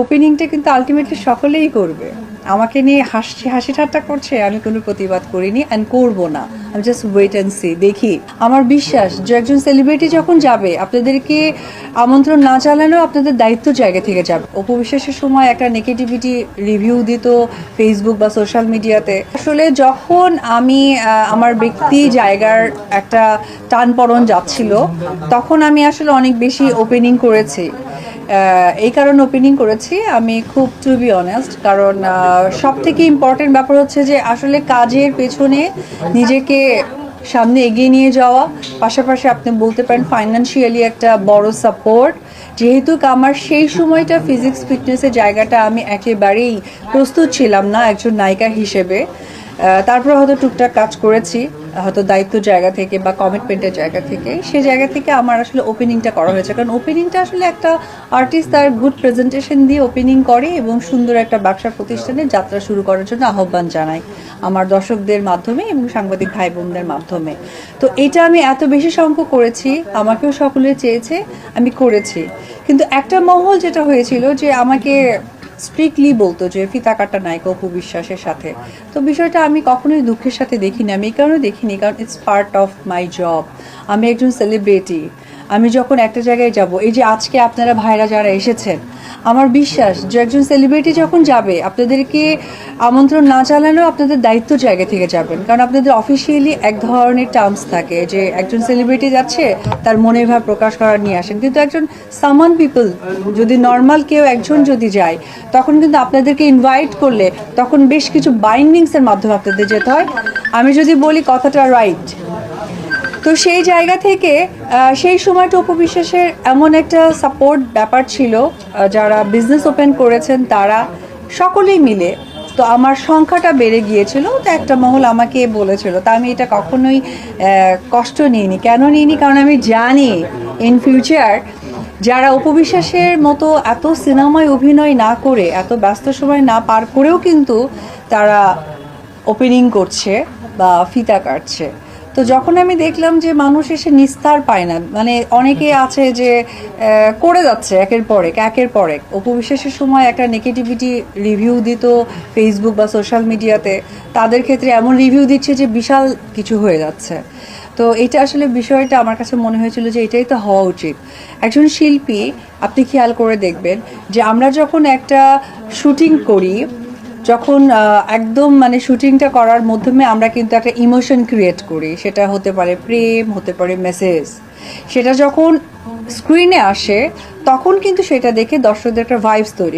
ওপেনিংটা কিন্তু আলটিমেটলি সকলেই করবে। আমাকে নিয়ে হাসি ঠাট্টা করছে, আমি কোনো প্রতিবাদ করিনি অ্যান্ড করবো না। আমি জাস্ট ওয়েট অ্যান্ড সি, দেখি। আমার বিশ্বাস যে একজন সেলিব্রিটি যখন যাবে, আপনাদেরকে আমন্ত্রণ না চালালেও আপনাদের দায়িত্ব জায়গা থেকে যাবে। অপু বিশ্বাসের সময় একটা নেগেটিভিটি রিভিউ দিত ফেসবুক বা সোশ্যাল মিডিয়াতে। আসলে যখন আমি আমার ব্যক্তি জায়গার একটা টানপড়ন যাচ্ছিল, তখন আমি আসলে অনেক বেশি ওপেনিং করেছি। এই কারণে ওপেনিং করেছি আমি, খুব টু বি অনেস্ট। কারণ সব থেকে ইম্পর্টেন্ট ব্যাপার হচ্ছে যে আসলে কাজের পেছনে নিজেকে সামনে এগিয়ে নিয়ে যাওয়া, পাশাপাশি আপনি বলতে পারেন ফাইন্যান্সিয়ালি একটা বড় সাপোর্ট। যেহেতু আমার সেই সময়টা ফিজিক্স ফিটনেসের জায়গাটা আমি একেবারেই প্রস্তুত ছিলাম না একজন নায়িকা হিসেবে। তারপর হয়তো টুকটাক কাজ করেছি, হয়তো দায়িত্ব জায়গা থেকে বা কমিটমেন্টের জায়গা থেকে। সেই জায়গা থেকে আমার আসলে ওপেনিংটা করা হয়েছে। কারণ ওপেনিংটা আসলে একটা আর্টিস্ট তার গুড প্রেজেন্টেশন দিয়ে ওপেনিং করে এবং সুন্দর একটা ব্যবসা প্রতিষ্ঠানে যাত্রা শুরু করার জন্য আহ্বান জানাই আমার দর্শকদের মাধ্যমে এবং সাংবাদিক ভাই বোনদের মাধ্যমে। তো এটা আমি এত বেশি সংখ্যক করেছি, আমাকেও সকলে চেয়েছে, আমি করেছি। কিন্তু একটা মহল যেটা হয়েছিল যে আমাকে স্ট্রিক্টলি বলতো যে ফিতা কাটা নায়িকা অপু বিশ্বাসের সাথে। তো বিষয়টা আমি কখনোই দুঃখের সাথে দেখিনি। আমি এই কারণে দেখিনি, কারণ it's part of my job. আমি একজন সেলিব্রিটি। আমি যখন একটা জায়গায় যাব, এই যে আজকে আপনারা ভাইরা যারা এসেছেন, আমার বিশ্বাস যে একজন সেলিব্রিটি যখন যাবে, আপনাদেরকে আমন্ত্রণ না চালালেও আপনাদের দায়িত্ব জায়গা থেকে যাবেন। কারণ আপনাদের অফিসিয়ালি এক ধরনের টার্মস থাকে যে একজন সেলিব্রিটি যাচ্ছে, তার মনের ভাব প্রকাশ করার নিয়ে আসেন। কিন্তু একজন সামান পিপল, যদি নর্মাল কেউ একজন যদি যায়, তখন কিন্তু আপনাদেরকে ইনভাইট করলে তখন বেশ কিছু বাইন্ডিংসের মাধ্যমে আপনাদের যেতে হয়। আমি যদি বলি কথাটা রাইট। তো সেই জায়গা থেকে সেই সময়টা অপু বিশ্বাসের এমন একটা সাপোর্ট ব্যাপার ছিল, যারা বিজনেস ওপেন করেছেন তারা সকলেই মিলে। তো আমার সংখ্যাটা বেড়ে গিয়েছিল। তো একটা মহল আমাকে বলেছিল, তা আমি এটা কখনোই কষ্ট নিইনি। কেন নিইনি? কারণ আমি জানি ইন ফিউচার যারা অপু বিশ্বাসের মতো এত সিনেমায় অভিনয় না করে, এত ব্যস্ত সময় না পার করেও কিন্তু তারা ওপেনিং করছে বা ফিতা কাটছে। তো যখন আমি দেখলাম যে মানুষ এসে নিস্তার পায় না, মানে অনেকে আছে যে করে যাচ্ছে একের পর এক। অপু বিশ্বাসের সময় একটা নেগেটিভিটি রিভিউ দিত ফেসবুক বা সোশ্যাল মিডিয়াতে, তাদের ক্ষেত্রে এমন রিভিউ দিচ্ছে যে বিশাল কিছু হয়ে যাচ্ছে। তো এটা আসলে বিষয়টা আমার কাছে মনে হয়েছিল যে এটাই তো হওয়া উচিত। একজন শিল্পী, আপনি খেয়াল করে দেখবেন যে আমরা যখন একটা শুটিং করি, যখন একদম মানে শুটিংটা করার মাধ্যমে আমরা কিন্তু একটা ইমোশন ক্রিয়েট করি। সেটা হতে পারে প্রেম, হতে পারে মেসেজ। সেটা যখন স্ক্রিনে আসে তখন কিন্তু সেটা দেখে দর্শকদের একটা ভাইবস তৈরি